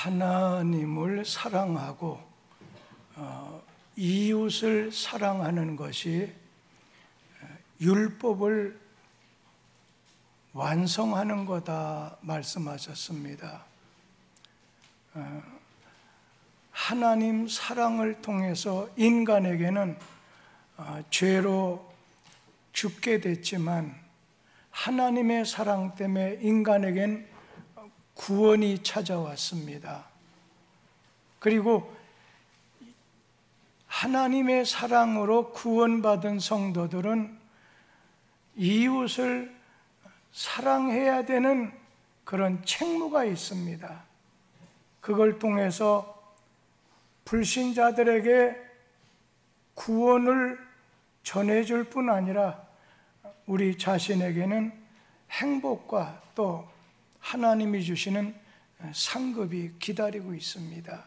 하나님을 사랑하고 이웃을 사랑하는 것이 율법을 완성하는 거다 말씀하셨습니다. 하나님 사랑을 통해서 인간에게는 죄로 죽게 됐지만 하나님의 사랑 때문에 인간에겐 구원이 찾아왔습니다. 그리고 하나님의 사랑으로 구원받은 성도들은 이웃을 사랑해야 되는 그런 책무가 있습니다. 그걸 통해서 불신자들에게 구원을 전해줄 뿐 아니라 우리 자신에게는 행복과 또 하나님이 주시는 상급이 기다리고 있습니다.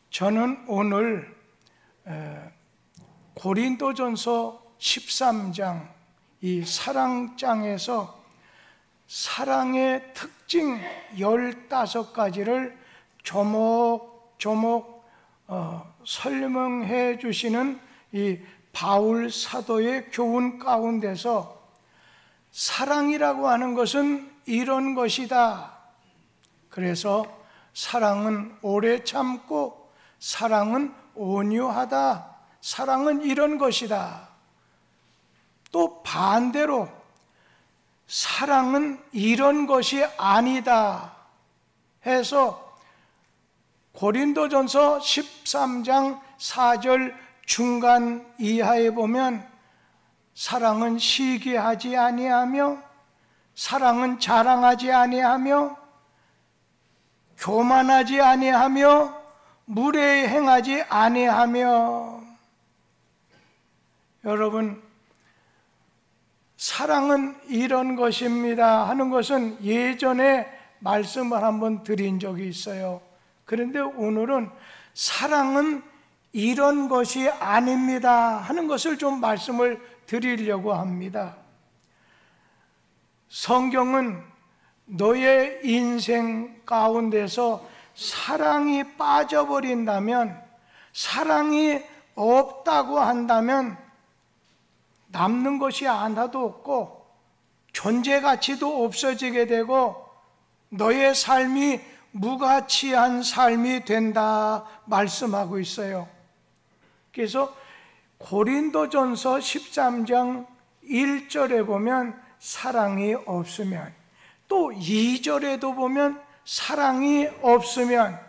저는 오늘 고린도전서 13장 이 사랑장에서 사랑의 특징 15가지를 조목조목 설명해 주시는 이 바울 사도의 교훈 가운데서 사랑이라고 하는 것은 이런 것이다. 그래서 사랑은 오래 참고 사랑은 온유하다. 사랑은 이런 것이다. 또 반대로 사랑은 이런 것이 아니다 해서 고린도전서 13장 4절 중간 이하에 보면 사랑은 시기하지 아니하며 사랑은 자랑하지 아니하며 교만하지 아니하며 무례히 행하지 아니하며. 여러분, 사랑은 이런 것입니다 하는 것은 예전에 말씀을 한번 드린 적이 있어요. 그런데 오늘은 사랑은 이런 것이 아닙니다 하는 것을 좀 말씀을 드리려고 합니다. 성경은 너의 인생 가운데서 사랑이 빠져버린다면, 사랑이 없다고 한다면 남는 것이 하나도 없고 존재 가치도 없어지게 되고 너의 삶이 무가치한 삶이 된다 말씀하고 있어요. 그래서 고린도전서 13장 1절에 보면 사랑이 없으면, 또 2절에도 보면 사랑이 없으면,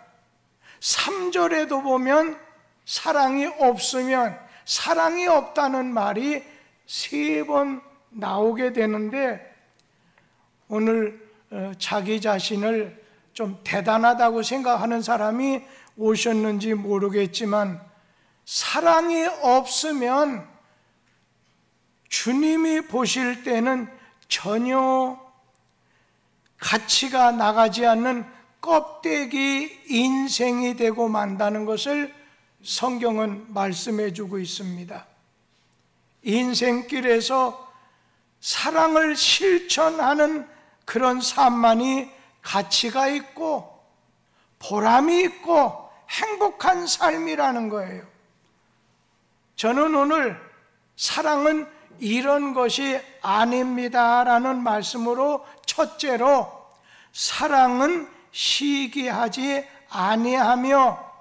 3절에도 보면 사랑이 없으면, 사랑이 없다는 말이 3번 나오게 되는데, 오늘 자기 자신을 좀 대단하다고 생각하는 사람이 오셨는지 모르겠지만 사랑이 없으면 주님이 보실 때는 전혀 가치가 나가지 않는 껍데기 인생이 되고 만다는 것을 성경은 말씀해 주고 있습니다. 인생길에서 사랑을 실천하는 그런 삶만이 가치가 있고 보람이 있고 행복한 삶이라는 거예요. 저는 오늘 사랑은 이런 것이 아닙니다라는 말씀으로 첫째로 사랑은 시기하지 아니하며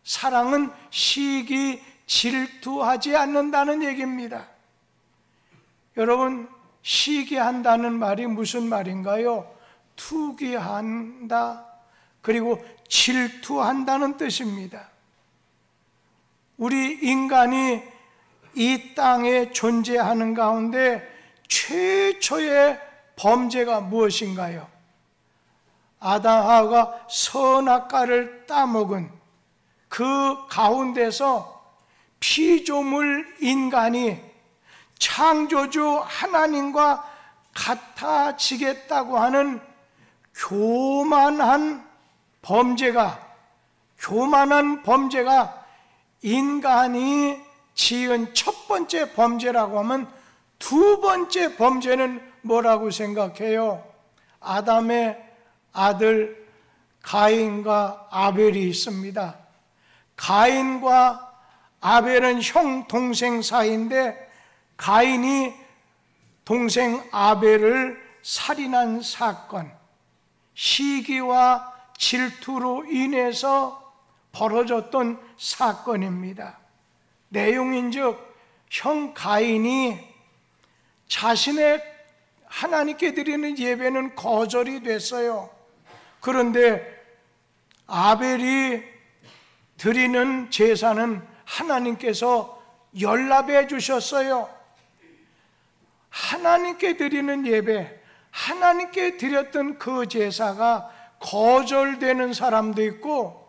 사랑은 시기 질투하지 않는다는 얘기입니다. 여러분, 시기한다는 말이 무슨 말인가요? 투기한다, 그리고 질투한다는 뜻입니다. 우리 인간이 이 땅에 존재하는 가운데 최초의 범죄가 무엇인가요? 아담 하와가 선악과를 따먹은 그 가운데서 피조물 인간이 창조주 하나님과 같아지겠다고 하는 교만한 범죄가 인간이 지은 첫 번째 범죄라고 하면 두 번째 범죄는 뭐라고 생각해요? 아담의 아들 가인과 아벨이 있습니다. 가인과 아벨은 형 동생 사이인데 가인이 동생 아벨을 살인한 사건, 시기와 질투로 인해서 벌어졌던 사건입니다. 내용인즉 형 가인이 자신의 하나님께 드리는 예배는 거절이 됐어요. 그런데 아벨이 드리는 제사는 하나님께서 연락해 주셨어요. 하나님께 드리는 예배, 하나님께 드렸던 그 제사가 거절되는 사람도 있고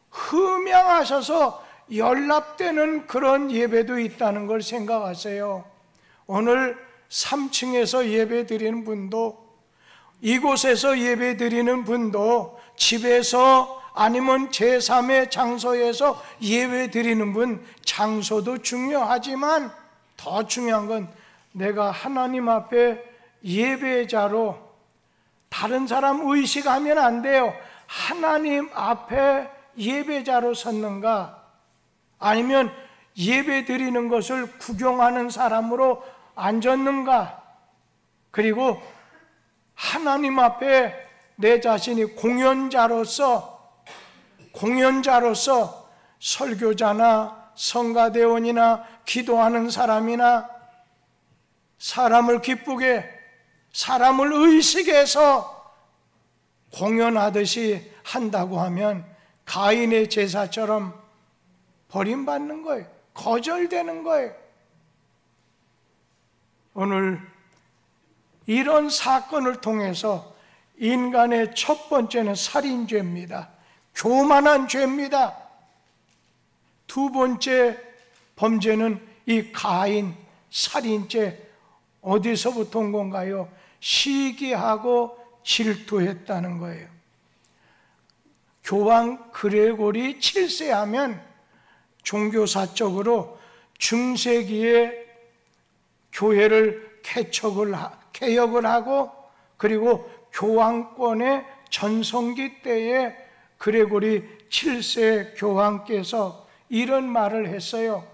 흠양하셔서 연락되는 그런 예배도 있다는 걸 생각하세요. 오늘 3층에서 예배 드리는 분도, 이곳에서 예배 드리는 분도, 집에서 아니면 제3의 장소에서 예배 드리는 분, 장소도 중요하지만 더 중요한 건 내가 하나님 앞에 예배자로, 다른 사람 의식하면 안 돼요. 하나님 앞에 예배자로 섰는가, 아니면 예배 드리는 것을 구경하는 사람으로 앉았는가, 그리고 하나님 앞에 내 자신이 공연자로서 설교자나 성가대원이나 기도하는 사람이나 사람을 기쁘게, 사람을 의식해서 공연하듯이 한다고 하면 가인의 제사처럼 버림받는 거예요. 거절되는 거예요. 오늘 이런 사건을 통해서 인간의 첫 번째는 살인죄입니다. 교만한 죄입니다. 두 번째 범죄는 이 가인 살인죄, 어디서부터 온 건가요? 시기하고 질투했다는 거예요. 교황 그레고리 7세 하면 종교사적으로 중세기에 교회를 개혁을 하고, 그리고 교황권의 전성기 때에 그레고리 7세 교황께서 이런 말을 했어요.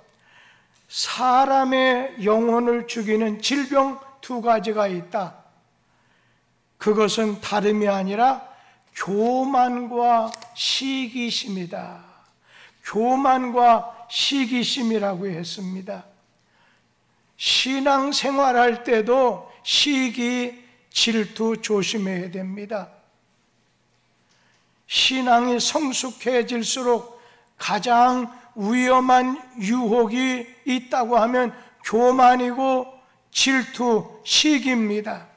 사람의 영혼을 죽이는 질병 두 가지가 있다. 그것은 다름이 아니라 교만과 시기심이다. 교만과 시기심이라고 했습니다. 신앙생활할 때도 시기, 질투 조심해야 됩니다. 신앙이 성숙해질수록 가장 위험한 유혹이 있다고 하면 교만이고 질투, 시기입니다.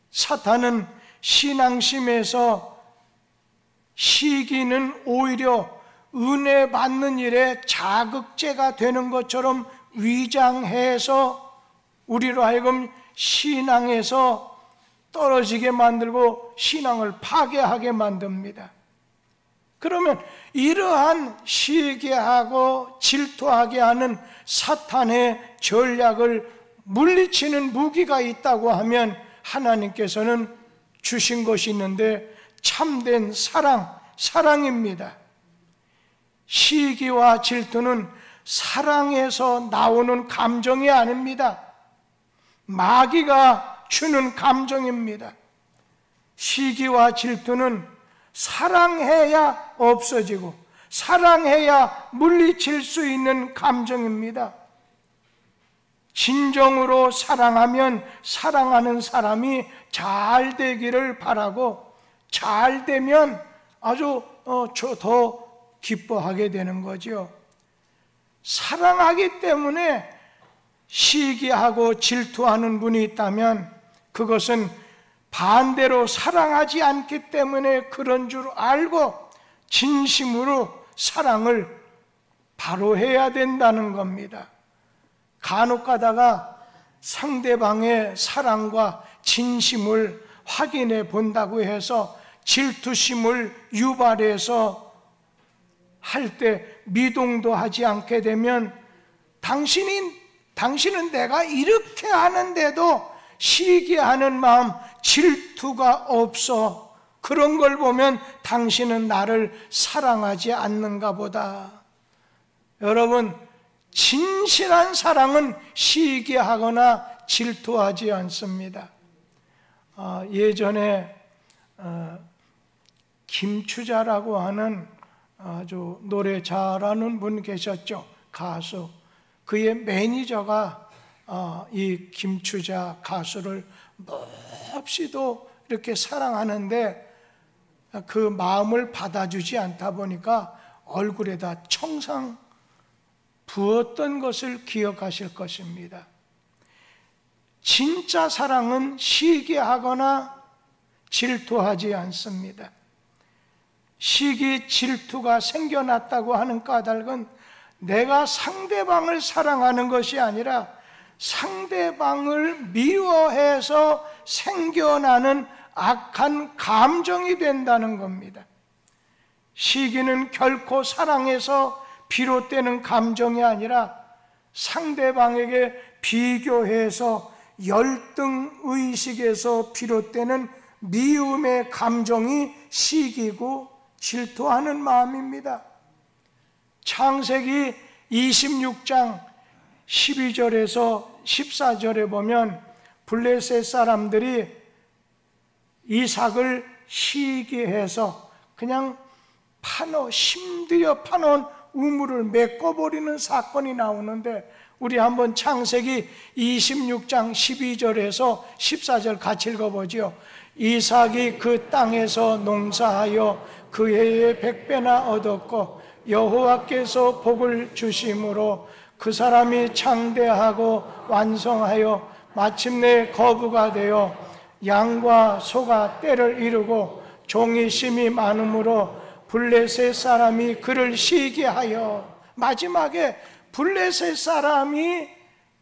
사탄은 신앙심에서 시기는 오히려 은혜 받는 일에 자극제가 되는 것처럼 위장해서 우리로 하여금 신앙에서 떨어지게 만들고 신앙을 파괴하게 만듭니다. 그러면 이러한 시기하고 질투하게 하는 사탄의 전략을 물리치는 무기가 있다고 하면 하나님께서는 주신 것이 있는데 참된 사랑입니다. 시기와 질투는 사랑에서 나오는 감정이 아닙니다. 마귀가 주는 감정입니다. 시기와 질투는 사랑해야 없어지고 사랑해야 물리칠 수 있는 감정입니다. 진정으로 사랑하면 사랑하는 사람이 잘 되기를 바라고, 잘 되면 아주 더 기뻐하게 되는 거죠. 사랑하기 때문에 시기하고 질투하는 분이 있다면 그것은 반대로 사랑하지 않기 때문에 그런 줄 알고 진심으로 사랑을 바로 해야 된다는 겁니다. 간혹 가다가 상대방의 사랑과 진심을 확인해 본다고 해서 질투심을 유발해서 할 때 미동도 하지 않게 되면 당신은 내가 이렇게 하는데도 시기하는 마음, 질투가 없어 그런 걸 보면 당신은 나를 사랑하지 않는가 보다. 여러분, 진실한 사랑은 시기하거나 질투하지 않습니다. 예전에 김추자라고 하는 아주 노래 잘하는 분 계셨죠. 가수. 그의 매니저가 이 김추자 가수를 몹시도 이렇게 사랑하는데 그 마음을 받아주지 않다 보니까 얼굴에다 청상 부었던 것을 기억하실 것입니다. 진짜 사랑은 시기하거나 질투하지 않습니다. 시기, 질투가 생겨났다고 하는 까닭은 내가 상대방을 사랑하는 것이 아니라 상대방을 미워해서 생겨나는 악한 감정이 된다는 겁니다. 시기는 결코 사랑에서 비롯되는 감정이 아니라 상대방에게 비교해서 열등의식에서 비롯되는 미움의 감정이 시기고 질투하는 마음입니다. 창세기 26장 12절에서 14절에 보면 블레셋 사람들이 이삭을 시기해서 그냥 힘들여 파놓은 우물을 메꿔버리는 사건이 나오는데, 우리 한번 창세기 26장 12절에서 14절 같이 읽어보지요. 이삭이 그 땅에서 농사하여 그 해에 100배나 얻었고 여호와께서 복을 주심으로 그 사람이 창대하고 완성하여 마침내 거부가 되어 양과 소가 떼를 이루고 종이 심이 많으므로 블레셋 사람이 그를 시기하여, 마지막에 블레셋 사람이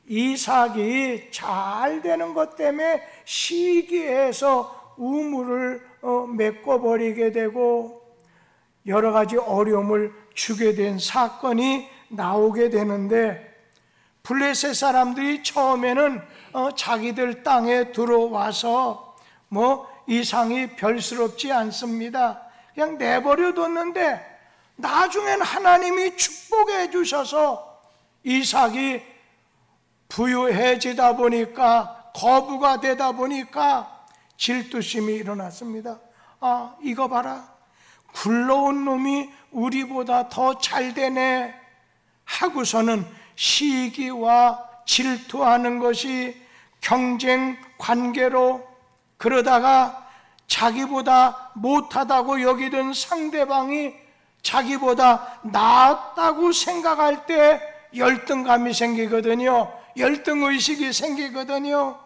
이삭이 잘 되는 것 때문에 시기해서 우물을 메꿔버리게 되고 여러 가지 어려움을 주게 된 사건이 나오게 되는데, 블레셋 사람들이 처음에는 자기들 땅에 들어와서 이상이 별스럽지 않습니다. 그냥 내버려 뒀는데 나중엔 하나님이 축복해 주셔서 이삭이 부유해지다 보니까, 거부가 되다 보니까 질투심이 일어났습니다. 이거 봐라, 굴러온 놈이 우리보다 더 잘 되네 하고서는 시기와 질투하는 것이 경쟁 관계로, 그러다가 자기보다 못하다고 여기던 상대방이 자기보다 낫다고 생각할 때 열등감이 생기거든요. 열등의식이 생기거든요.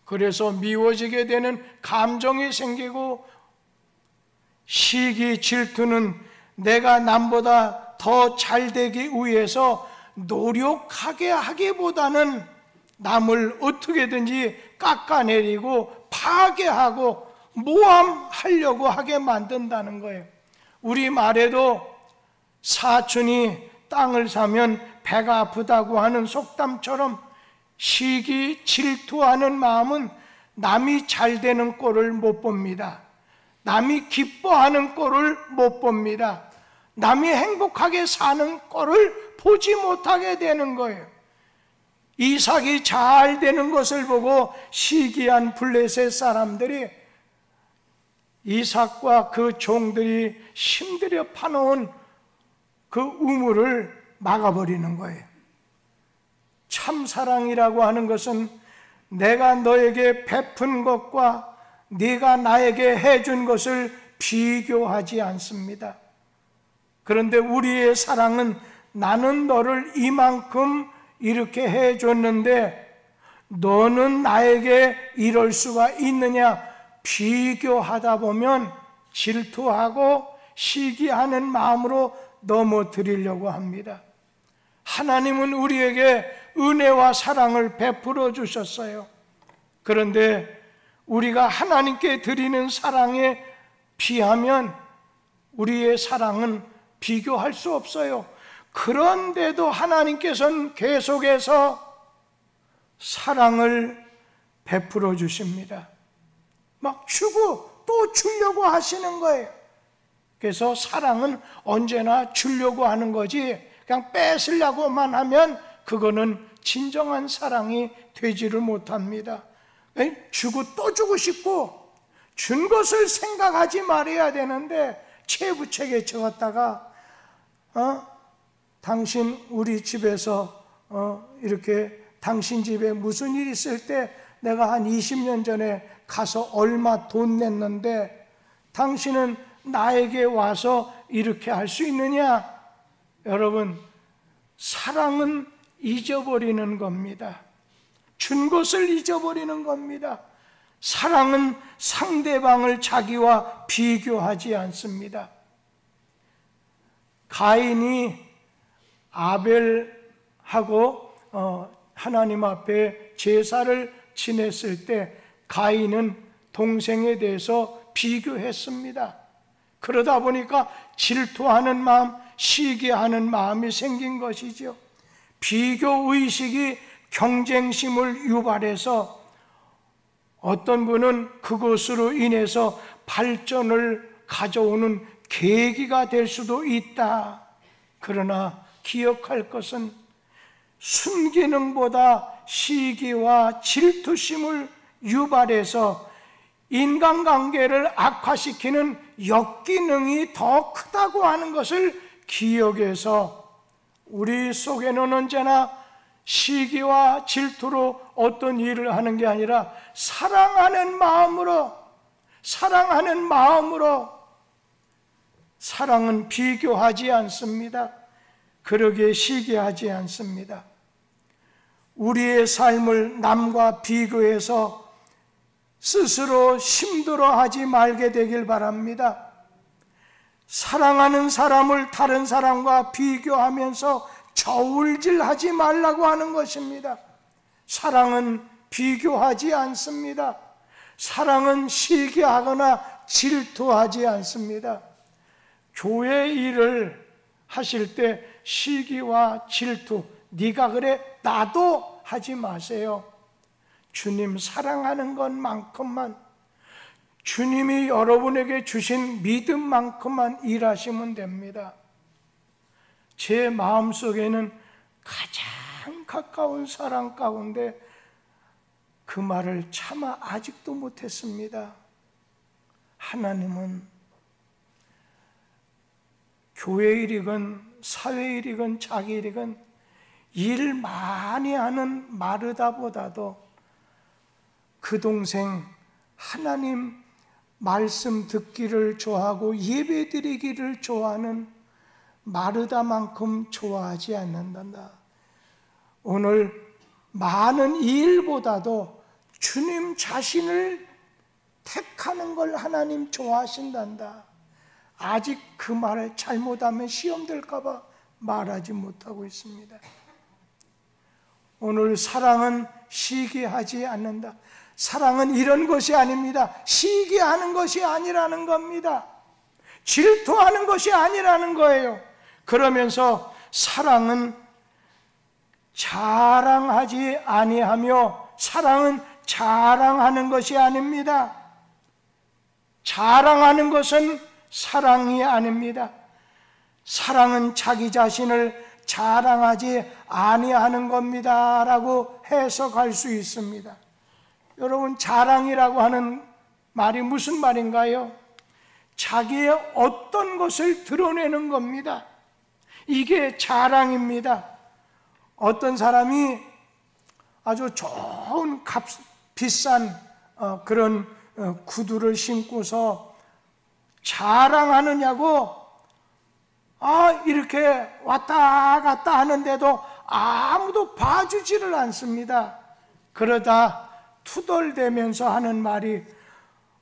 그래서 미워지게 되는 감정이 생기고, 시기, 질투는 내가 남보다 더 잘되기 위해서 노력하게 하기보다는 남을 어떻게든지 깎아내리고 파괴하고 모함하려고 하게 만든다는 거예요. 우리 말에도 사촌이 땅을 사면 배가 아프다고 하는 속담처럼 시기, 질투하는 마음은 남이 잘 되는 꼴을 못 봅니다. 남이 기뻐하는 꼴을 못 봅니다. 남이 행복하게 사는 꼴을 보지 못하게 되는 거예요. 이삭이 잘 되는 것을 보고 시기한 블레셋 사람들이 이삭과 그 종들이 힘들여 파놓은 그 우물을 막아버리는 거예요. 참사랑이라고 하는 것은 내가 너에게 베푼 것과 네가 나에게 해준 것을 비교하지 않습니다. 그런데 우리의 사랑은 나는 너를 이만큼 이렇게 해줬는데 너는 나에게 이럴 수가 있느냐, 비교하다 보면 질투하고 시기하는 마음으로 넘어뜨리려고 합니다. 하나님은 우리에게 은혜와 사랑을 베풀어 주셨어요. 그런데 우리가 하나님께 드리는 사랑에 비하면 우리의 사랑은 비교할 수 없어요. 그런데도 하나님께서는 계속해서 사랑을 베풀어 주십니다. 막 주고 또 주려고 하시는 거예요. 그래서 사랑은 언제나 주려고 하는 거지, 그냥 뺏으려고만 하면 그거는 진정한 사랑이 되지를 못합니다. 주고 또 주고 싶고 준 것을 생각하지 말아야 되는데 채부채게 적었다가 당신 우리 집에서 이렇게 당신 집에 무슨 일 있을 때 내가 한 20년 전에 가서 얼마 돈 냈는데 당신은 나에게 와서 이렇게 할 수 있느냐? 여러분, 사랑은 잊어버리는 겁니다. 준 것을 잊어버리는 겁니다. 사랑은 상대방을 자기와 비교하지 않습니다. 가인이 아벨하고 하나님 앞에 제사를 지냈을 때 가인은 동생에 대해서 비교했습니다. 그러다 보니까 질투하는 마음, 시기하는 마음이 생긴 것이죠. 비교의식이 경쟁심을 유발해서 어떤 분은 그것으로 인해서 발전을 가져오는 계기가 될 수도 있다. 그러나 기억할 것은 순기능보다 시기와 질투심을 유발해서 인간관계를 악화시키는 역기능이 더 크다고 하는 것을 기억해서 우리 속에는 언제나 시기와 질투로 어떤 일을 하는 게 아니라 사랑하는 마음으로, 사랑은 비교하지 않습니다. 그러기에 시기하지 않습니다. 우리의 삶을 남과 비교해서 스스로 힘들어하지 말게 되길 바랍니다. 사랑하는 사람을 다른 사람과 비교하면서 저울질하지 말라고 하는 것입니다. 사랑은 비교하지 않습니다. 사랑은 시기하거나 질투하지 않습니다. 교회 일을 하실 때 시기와 질투, 네가 그래 나도 하지 마세요. 주님 사랑하는 것만큼만, 주님이 여러분에게 주신 믿음만큼만 일하시면 됩니다. 제 마음속에는 가장 가까운 사랑 가운데 그 말을 차마 아직도 못했습니다. 하나님은 교회 일이건 사회 일이건 자기 일이건 일 많이 하는 마르다보다도 그 동생 하나님 말씀 듣기를 좋아하고 예배 드리기를 좋아하는 마르다만큼 좋아하지 않는단다. 오늘 많은 일보다도 주님 자신을 택하는 걸 하나님 좋아하신단다. 아직 그 말을 잘못하면 시험 될까봐 말하지 못하고 있습니다. 오늘 사랑은 시기하지 않는다. 사랑은 이런 것이 아닙니다. 시기하는 것이 아니라는 겁니다. 질투하는 것이 아니라는 거예요. 그러면서 사랑은 자랑하지 아니하며, 사랑은 자랑하는 것이 아닙니다. 자랑하는 것은 사랑이 아닙니다. 사랑은 자기 자신을 자랑하지 아니하는 겁니다 라고 해석할 수 있습니다. 여러분, 자랑이라고 하는 말이 무슨 말인가요? 자기의 어떤 것을 드러내는 겁니다. 이게 자랑입니다. 어떤 사람이 아주 좋은 비싼 그런 구두를 신고서 자랑하느냐고 이렇게 왔다 갔다 하는데도 아무도 봐주지를 않습니다. 그러다 투덜대면서 하는 말이,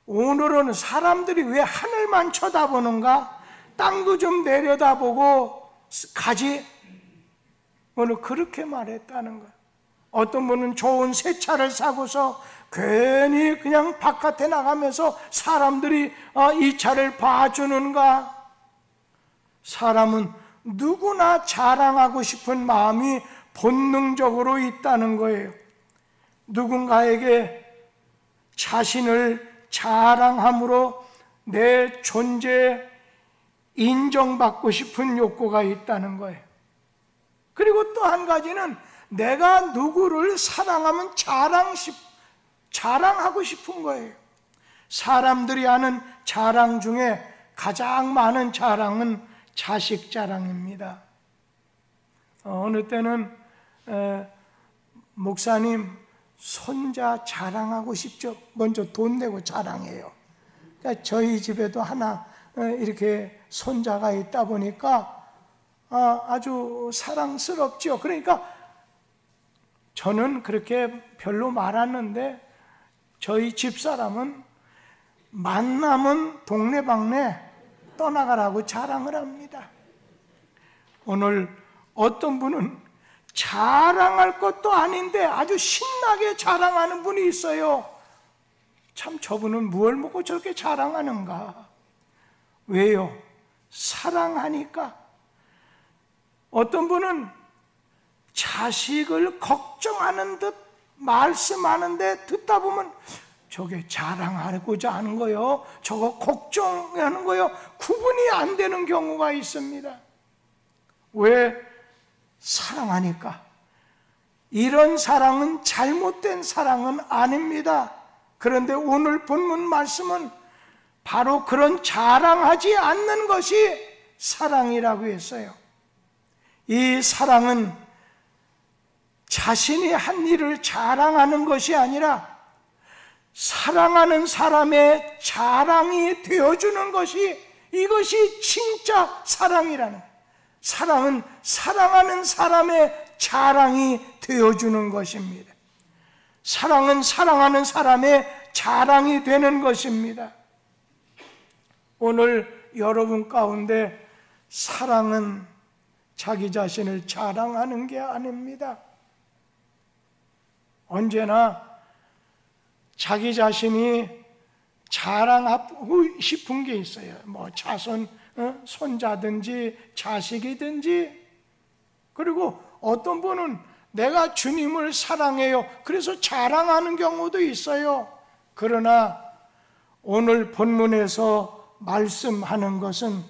오늘은 사람들이 왜 하늘만 쳐다보는가? 땅도 좀 내려다보고 가지? 오늘 그렇게 말했다는 거예요. 어떤 분은 좋은 새 차를 사고서 괜히 그냥 바깥에 나가면서 사람들이 이 차를 봐주는가? 사람은 누구나 자랑하고 싶은 마음이 본능적으로 있다는 거예요. 누군가에게 자신을 자랑함으로 내 존재에 인정받고 싶은 욕구가 있다는 거예요. 그리고 또 한 가지는 내가 누구를 사랑하면 자랑하고 싶은 거예요. 사람들이 하는 자랑 중에 가장 많은 자랑은 자식 자랑입니다. 어느 때는 목사님 손자 자랑하고 싶죠. 먼저 돈 내고 자랑해요. 그러니까 저희 집에도 하나 이렇게 손자가 있다 보니까 아주 사랑스럽죠. 그러니까 저는 그렇게 별로 말았는데 저희 집사람은 만나면 동네방네 떠나가라고 자랑을 합니다. 오늘 어떤 분은 자랑할 것도 아닌데 아주 신나게 자랑하는 분이 있어요. 참 저분은 무얼 먹고 저렇게 자랑하는가? 왜요? 사랑하니까. 어떤 분은 자식을 걱정하는 듯 말씀하는데 듣다 보면 저게 자랑하고자 하는 거요, 저거 걱정하는 거요, 구분이 안 되는 경우가 있습니다. 왜? 사랑하니까. 이런 사랑은 잘못된 사랑은 아닙니다. 그런데 오늘 본문 말씀은 바로 그런 자랑하지 않는 것이 사랑이라고 했어요. 이 사랑은 자신이 한 일을 자랑하는 것이 아니라 사랑하는 사람의 자랑이 되어주는 것이, 이것이 진짜 사랑이라는 거예요. 사랑은 사랑하는 사람의 자랑이 되어주는 것입니다. 사랑은 사랑하는 사람의 자랑이 되는 것입니다. 오늘 여러분 가운데 사랑은 자기 자신을 자랑하는 게 아닙니다. 언제나 자기 자신이 자랑하고 싶은 게 있어요. 뭐 자손, 손자든지 자식이든지. 그리고 어떤 분은 내가 주님을 사랑해요, 그래서 자랑하는 경우도 있어요. 그러나 오늘 본문에서 말씀하는 것은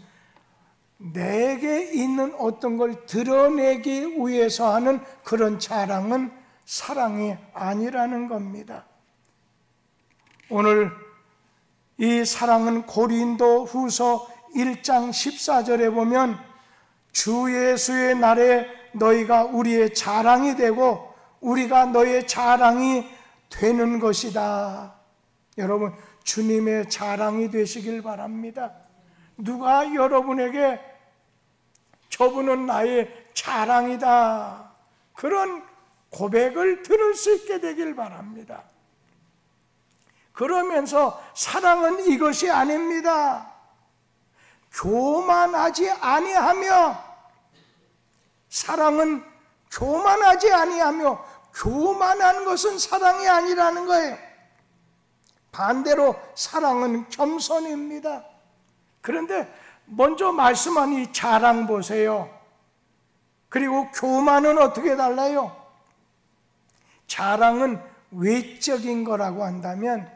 내게 있는 어떤 걸 드러내기 위해서 하는 그런 자랑은 사랑이 아니라는 겁니다. 오늘 이 사랑은 고린도 후서 1장 14절에 보면 주 예수의 날에 너희가 우리의 자랑이 되고 우리가 너의 자랑이 되는 것이다. 여러분, 주님의 자랑이 되시길 바랍니다. 누가 여러분에게 저분은 나의 자랑이다, 그런 고백을 들을 수 있게 되길 바랍니다. 그러면서 사랑은 이것이 아닙니다. 교만하지 아니하며, 사랑은 교만하지 아니하며, 교만한 것은 사랑이 아니라는 거예요. 반대로 사랑은 겸손입니다. 그런데 먼저 말씀한 이 자랑 보세요. 그리고 교만은 어떻게 달라요? 자랑은 외적인 거라고 한다면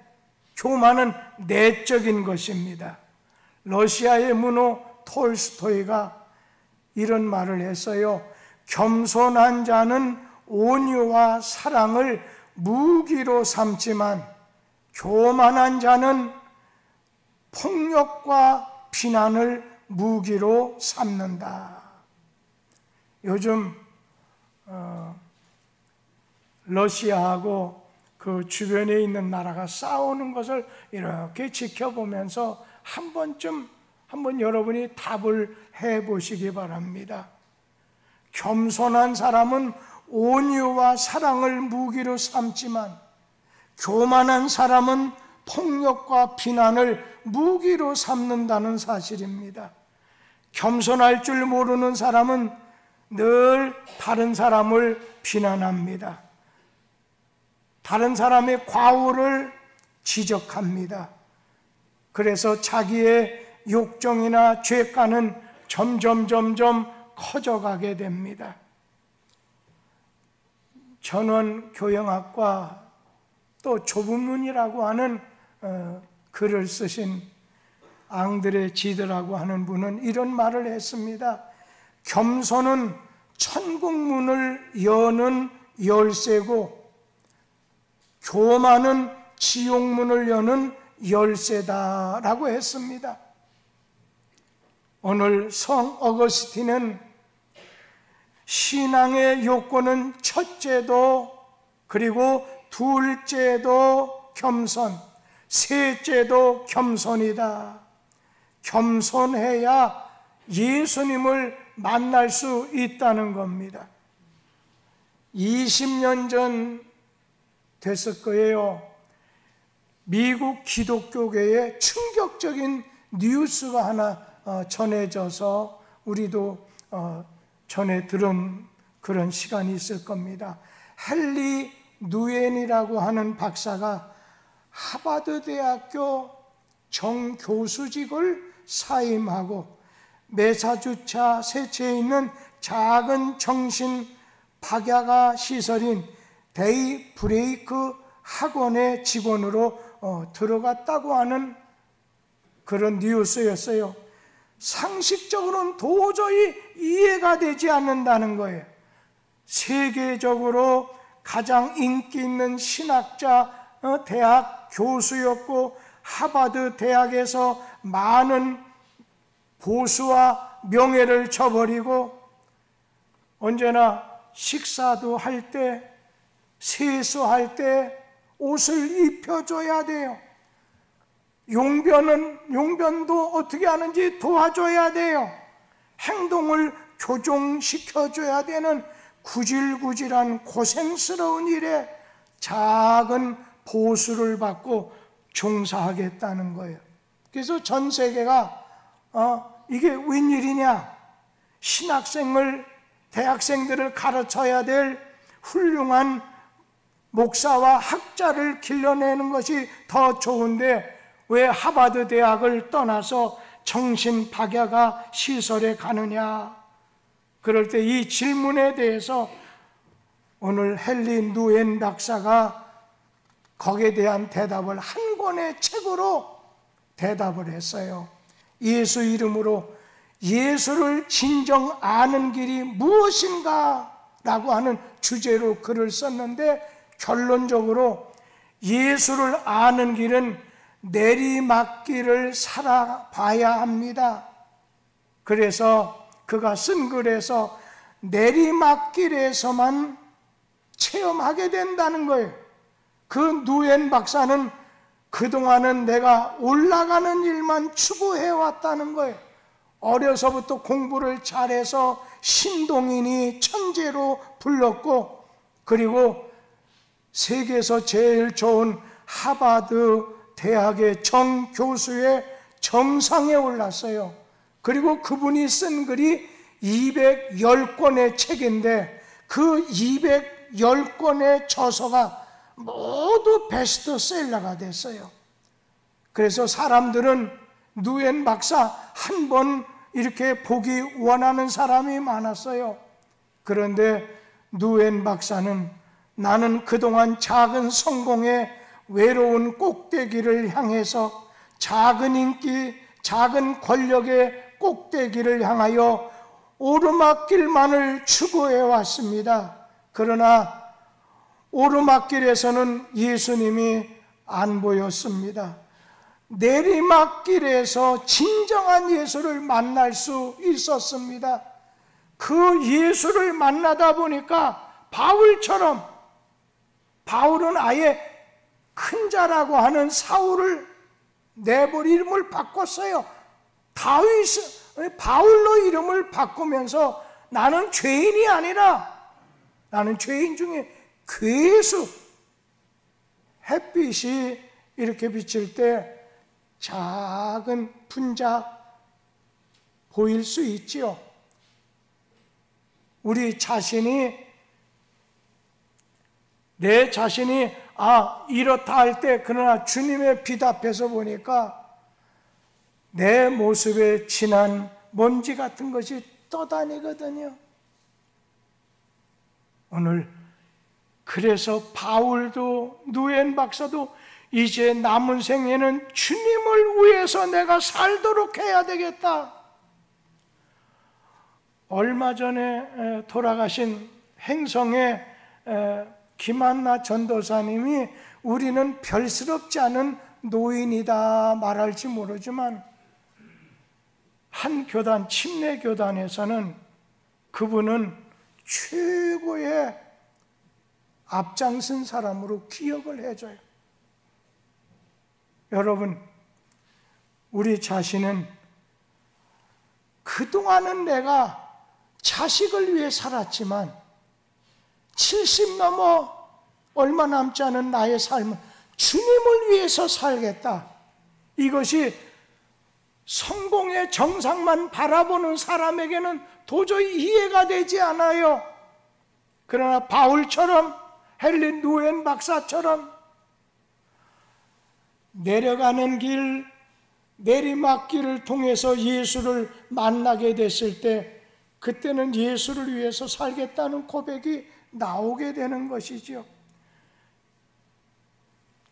교만은 내적인 것입니다. 러시아의 문호 톨스토이가 이런 말을 했어요. 겸손한 자는 온유와 사랑을 무기로 삼지만 교만한 자는 폭력과 비난을 무기로 삼는다. 요즘 러시아하고 그 주변에 있는 나라가 싸우는 것을 이렇게 지켜보면서 한번 여러분이 답을 해보시기 바랍니다. 겸손한 사람은 온유와 사랑을 무기로 삼지만 교만한 사람은 폭력과 비난을 무기로 삼는다는 사실입니다. 겸손할 줄 모르는 사람은 늘 다른 사람을 비난합니다. 다른 사람의 과오를 지적합니다. 그래서 자기의 욕정이나 죄가는 점점 커져가게 됩니다. 전원 교영학과 또 좁은 문이라고 하는 글을 쓰신 앙드레 지드라고 하는 분은 이런 말을 했습니다. 겸손은 천국문을 여는 열쇠고 교만은 지옥문을 여는 열쇠다라고 했습니다. 오늘 성 어거스틴은 신앙의 요건은 첫째도 그리고 둘째도 겸손, 셋째도 겸손이다. 겸손해야 예수님을 만날 수 있다는 겁니다. 20년 전 됐을 거예요. 미국 기독교계에 충격적인 뉴스가 하나 전해져서 우리도 전에 들은 그런 시간이 있을 겁니다. 헨리 누엔이라고 하는 박사가 하버드 대학교 정교수직을 사임하고 매사주차세츠에 있는 작은 정신 박야가 시설인 데이 브레이크 학원의 직원으로 들어갔다고 하는 그런 뉴스였어요. 상식적으로는 도저히 이해가 되지 않는다는 거예요. 세계적으로 가장 인기 있는 신학자 대학 교수였고 하버드 대학에서 많은 보수와 명예를 저버리고 언제나 식사도 할 때, 세수할 때 옷을 입혀줘야 돼요. 용변도 어떻게 하는지 도와줘야 돼요. 행동을 교정시켜줘야 되는 구질구질한 고생스러운 일에 작은 보수를 받고 종사하겠다는 거예요. 그래서 전 세계가 이게 웬일이냐, 신학생을 대학생들을 가르쳐야 될 훌륭한 목사와 학자를 길러내는 것이 더 좋은데 왜 하버드 대학을 떠나서 정신박야가 시설에 가느냐. 그럴 때 이 질문에 대해서 오늘 헨리 누엔 박사가 거기에 대한 대답을 한 권의 책으로 대답을 했어요. 예수 이름으로 예수를 진정 아는 길이 무엇인가 라고 하는 주제로 글을 썼는데 결론적으로 예수를 아는 길은 내리막길을 살아봐야 합니다. 그래서 그가 쓴 글에서 내리막길에서만 체험하게 된다는 거예요. 그 누엔 박사는 그동안은 내가 올라가는 일만 추구해왔다는 거예요. 어려서부터 공부를 잘해서 신동인이 천재로 불렀고 그리고 세계에서 제일 좋은 하버드 대학의 정교수의 정상에 올랐어요. 그리고 그분이 쓴 글이 210권의 책인데 그 210권의 저서가 모두 베스트셀러가 됐어요. 그래서 사람들은 누엔 박사 한 번 이렇게 보기 원하는 사람이 많았어요. 그런데 누엔 박사는 나는 그동안 작은 성공의 외로운 꼭대기를 향해서 작은 인기, 작은 권력의 꼭대기를 향하여 오르막길만을 추구해 왔습니다. 그러나 오르막길에서는 예수님이 안 보였습니다. 내리막길에서 진정한 예수를 만날 수 있었습니다. 그 예수를 만나다 보니까 바울처럼, 바울은 아예 큰 자라고 하는 사울을 내버려 이름을 바꿨어요. 바울로 이름을 바꾸면서 나는 죄인이 아니라 나는 죄인 중에 괴수. 햇빛이 이렇게 비칠 때 작은 분자 보일 수 있지요. 우리 자신이 내 자신이 이렇다 할 때 그러나 주님의 빛 앞에서 보니까 내 모습에 진한 먼지 같은 것이 떠다니거든요. 오늘 그래서 바울도 누엔 박사도 이제 남은 생에는 주님을 위해서 내가 살도록 해야 되겠다. 얼마 전에 돌아가신 행성의 김한나 전도사님이 우리는 별스럽지 않은 노인이다 말할지 모르지만 한 교단, 침례 교단에서는 그분은 최고의 앞장선 사람으로 기억을 해줘요. 여러분, 우리 자신은 그동안은 내가 자식을 위해 살았지만 70 넘어 얼마 남지 않은 나의 삶은 주님을 위해서 살겠다. 이것이 성공의 정상만 바라보는 사람에게는 도저히 이해가 되지 않아요. 그러나 바울처럼, 헨리 누엔 박사처럼 내려가는 길, 내리막길을 통해서 예수를 만나게 됐을 때 그때는 예수를 위해서 살겠다는 고백이 나오게 되는 것이죠.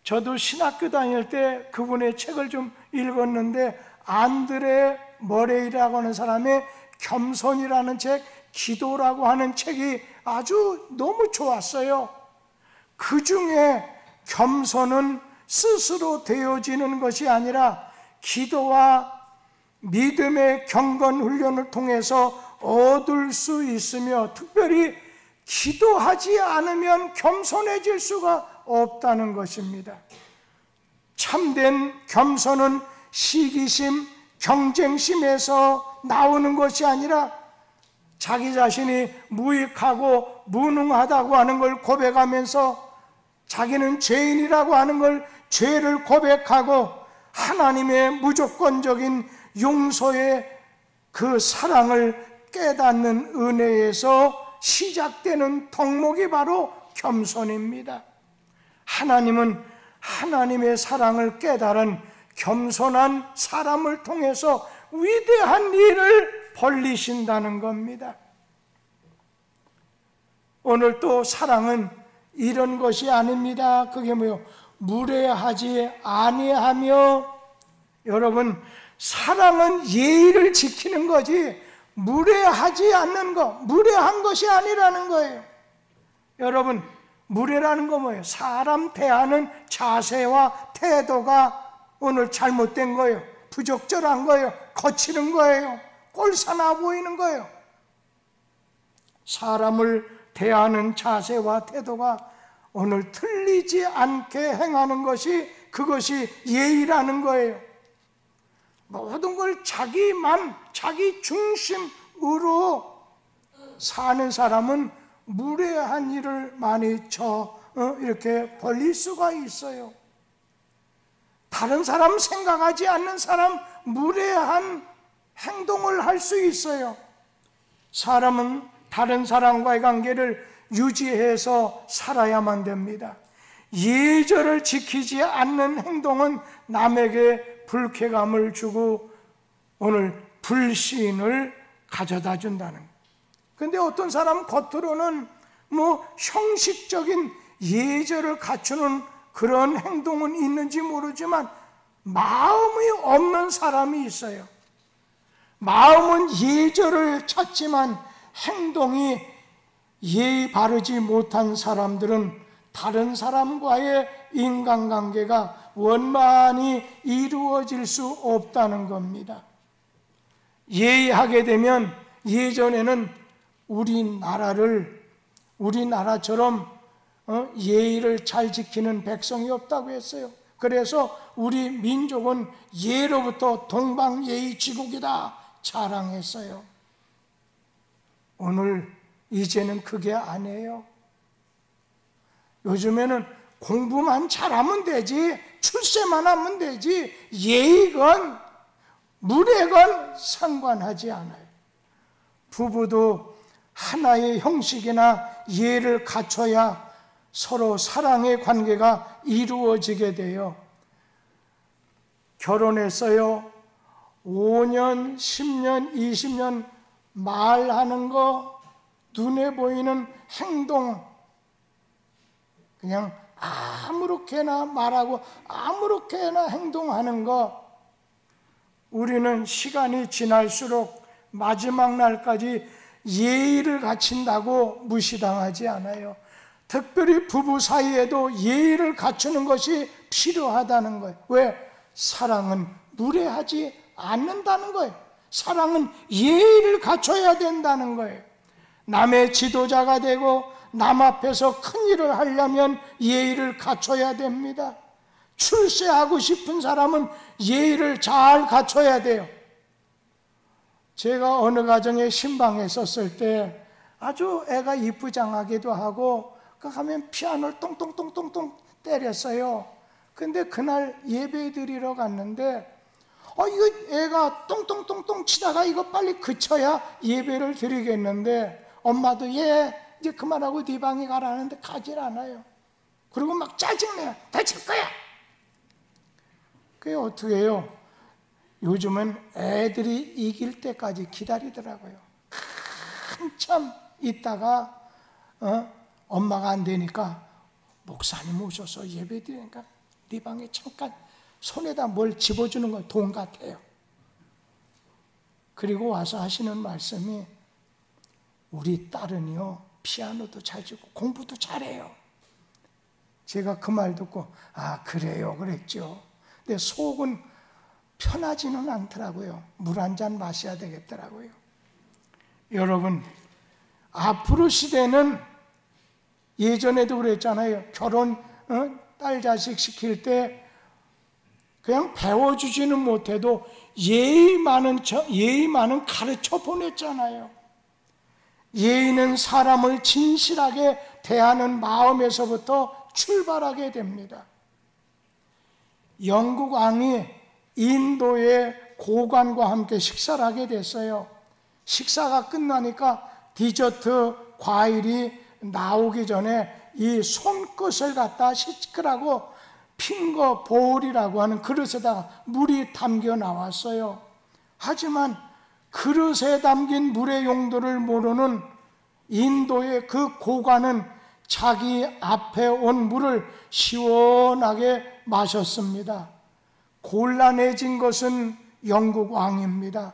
저도 신학교 다닐 때 그분의 책을 좀 읽었는데 안드레 머레이라고 하는 사람의 겸손이라는 책, 기도라고 하는 책이 아주 너무 좋았어요. 그 중에 겸손은 스스로 되어지는 것이 아니라 기도와 믿음의 경건 훈련을 통해서 얻을 수 있으며 특별히 기도하지 않으면 겸손해질 수가 없다는 것입니다. 참된 겸손은 시기심, 경쟁심에서 나오는 것이 아니라 자기 자신이 무익하고 무능하다고 하는 걸 고백하면서 자기는 죄인이라고 하는 걸 죄를 고백하고 하나님의 무조건적인 용서의 그 사랑을 깨닫는 은혜에서 시작되는 덕목이 바로 겸손입니다. 하나님은 하나님의 사랑을 깨달은 겸손한 사람을 통해서 위대한 일을 벌리신다는 겁니다. 오늘 또 사랑은 이런 것이 아닙니다. 그게 뭐요? 무례하지 아니하며. 여러분, 사랑은 예의를 지키는 거지 무례하지 않는 것, 무례한 것이 아니라는 거예요. 여러분, 무례라는 거 뭐예요? 사람 대하는 자세와 태도가 오늘 잘못된 거예요. 부적절한 거예요. 거치는 거예요. 꼴사나 보이는 거예요. 사람을 대하는 자세와 태도가 오늘 틀리지 않게 행하는 것이 그것이 예의라는 거예요. 모든 걸 자기만, 자기 중심으로 사는 사람은 무례한 일을 많이 이렇게 벌릴 수가 있어요. 다른 사람 생각하지 않는 사람 무례한 행동을 할 수 있어요. 사람은 다른 사람과의 관계를 유지해서 살아야만 됩니다. 예절을 지키지 않는 행동은 남에게 불쾌감을 주고 오늘 불신을 가져다 준다는 거예요. 그런데 어떤 사람은 겉으로는 형식적인 예절을 갖추는 그런 행동은 있는지 모르지만 마음이 없는 사람이 있어요. 마음은 예절을 찾지만 행동이 예의 바르지 못한 사람들은 다른 사람과의 인간관계가 원만히 이루어질 수 없다는 겁니다. 예의하게 되면 예전에는 우리나라처럼 예의를 잘 지키는 백성이 없다고 했어요. 그래서 우리 민족은 예로부터 동방예의지국이다 자랑했어요. 오늘 이제는 그게 아니에요. 요즘에는 공부만 잘하면 되지, 출세만 하면 되지, 예의건 무례건 상관하지 않아요. 부부도 하나의 형식이나 예를 갖춰야 서로 사랑의 관계가 이루어지게 돼요. 결혼했어요. 5년, 10년, 20년 말하는 거, 눈에 보이는 행동, 그냥 아무렇게나 말하고 아무렇게나 행동하는 거, 우리는 시간이 지날수록 마지막 날까지 예의를 갖춘다고 무시당하지 않아요. 특별히 부부 사이에도 예의를 갖추는 것이 필요하다는 거예요. 왜? 사랑은 무례하지 않는다는 거예요. 사랑은 예의를 갖춰야 된다는 거예요. 남의 지도자가 되고 남 앞에서 큰 일을 하려면 예의를 갖춰야 됩니다. 출세하고 싶은 사람은 예의를 잘 갖춰야 돼요. 제가 어느 가정에 신방에 있었을 때 아주 애가 이쁘장하기도 하고 가면 피아노를 똥똥똥똥똥 때렸어요. 근데 그날 예배 드리러 갔는데 이거 애가 똥똥똥똥 치다가 이거 빨리 그쳐야 예배를 드리겠는데 엄마도 이제 그만하고 네 방에 가라는데 가질 않아요. 그리고 막 짜증내요. 다칠 거야. 그게 어떻게 해요? 요즘은 애들이 이길 때까지 기다리더라고요. 한참 있다가 엄마가 안 되니까 목사님 오셔서 예배 드리니까 네 방에 잠깐 손에다 뭘 집어주는 건 돈 같아요. 그리고 와서 하시는 말씀이, 우리 딸은요 피아노도 잘 치고 공부도 잘해요. 제가 그 말 듣고 그래요 그랬죠. 근데 속은 편하지는 않더라고요. 물 한 잔 마셔야 되겠더라고요. 여러분, 앞으로 시대는 예전에도 그랬잖아요. 결혼 딸 자식 시킬 때 그냥 배워주지는 못해도 예의 많은 가르쳐 보냈잖아요. 예의는 사람을 진실하게 대하는 마음에서부터 출발하게 됩니다. 영국 왕이 인도의 고관과 함께 식사를 하게 됐어요. 식사가 끝나니까 디저트 과일이 나오기 전에 이 손끝을 갖다 씻으라고 핑거 볼이라고 하는 그릇에다가 물이 담겨 나왔어요. 하지만 그릇에 담긴 물의 용도를 모르는 인도의 그 고관은 자기 앞에 온 물을 시원하게 마셨습니다. 곤란해진 것은 영국 왕입니다.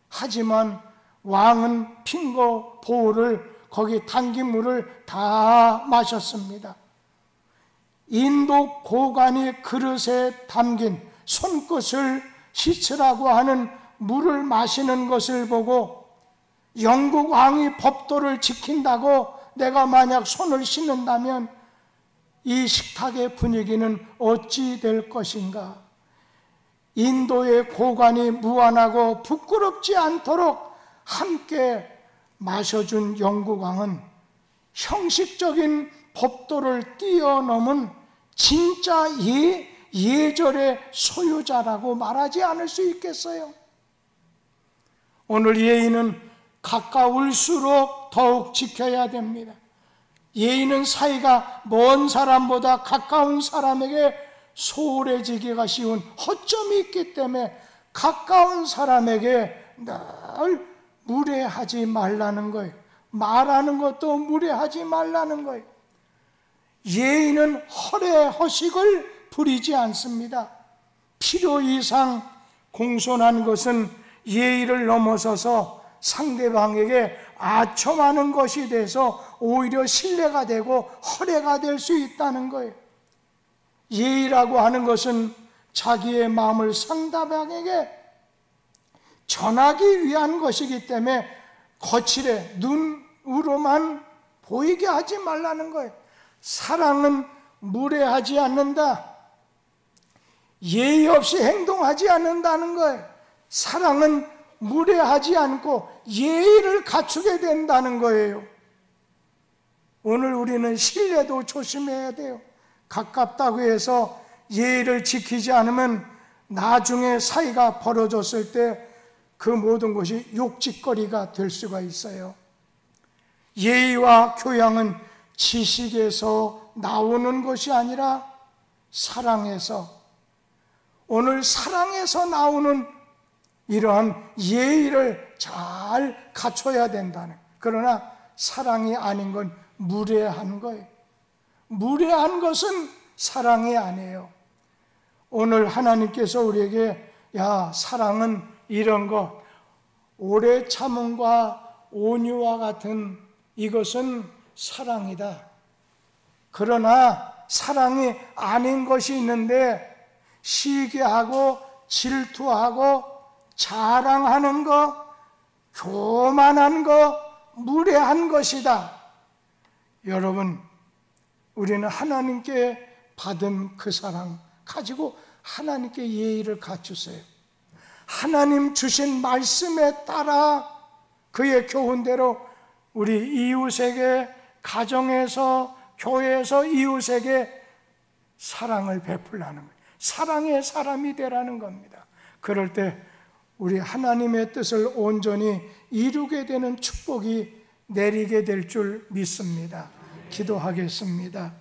하지만 왕은 핑거 볼을 거기 담긴 물을 다 마셨습니다. 인도 고관이 그릇에 담긴 손끝을 씻으라고 하는 물을 마시는 것을 보고 영국 왕이 법도를 지킨다고 내가 만약 손을 씻는다면 이 식탁의 분위기는 어찌 될 것인가? 인도의 고관이 무안하고 부끄럽지 않도록 함께 마셔준 영국 왕은 형식적인 법도를 뛰어넘은 진짜 예절의 소유자라고 말하지 않을 수 있겠어요? 오늘 예의는 가까울수록 더욱 지켜야 됩니다. 예의는 사이가 먼 사람보다 가까운 사람에게 소홀해지기가 쉬운 허점이 있기 때문에 가까운 사람에게 늘 무례하지 말라는 거예요. 말하는 것도 무례하지 말라는 거예요. 예의는 허례허식을 부리지 않습니다. 필요 이상 공손한 것은 예의를 넘어서서 상대방에게 아첨하는 것이 돼서 오히려 신뢰가 되고 허례가 될 수 있다는 거예요. 예의라고 하는 것은 자기의 마음을 상대방에게 전하기 위한 것이기 때문에 거칠게 눈으로만 보이게 하지 말라는 거예요. 사랑은 무례하지 않는다. 예의 없이 행동하지 않는다는 거예요. 사랑은 무례하지 않고 예의를 갖추게 된다는 거예요. 오늘 우리는 신뢰도 조심해야 돼요. 가깝다고 해서 예의를 지키지 않으면 나중에 사이가 벌어졌을 때 그 모든 것이 욕짓거리가 될 수가 있어요. 예의와 교양은 지식에서 나오는 것이 아니라 사랑에서, 오늘 사랑에서 나오는 이러한 예의를 잘 갖춰야 된다는, 그러나 사랑이 아닌 건 무례한 거예요. 무례한 것은 사랑이 아니에요. 오늘 하나님께서 우리에게 야, 사랑은 이런 것, 오래 참음과 온유와 같은 이것은 사랑이다. 그러나 사랑이 아닌 것이 있는데 시기하고 질투하고 자랑하는 것, 교만한 것, 무례한 것이다. 여러분, 우리는 하나님께 받은 그 사랑 가지고 하나님께 예의를 갖추세요. 하나님 주신 말씀에 따라 그의 교훈대로 우리 이웃에게, 가정에서, 교회에서 이웃에게 사랑을 베풀라는 거예요. 사랑의 사람이 되라는 겁니다. 그럴 때 우리 하나님의 뜻을 온전히 이루게 되는 축복이 내리게 될 줄 믿습니다. 기도하겠습니다.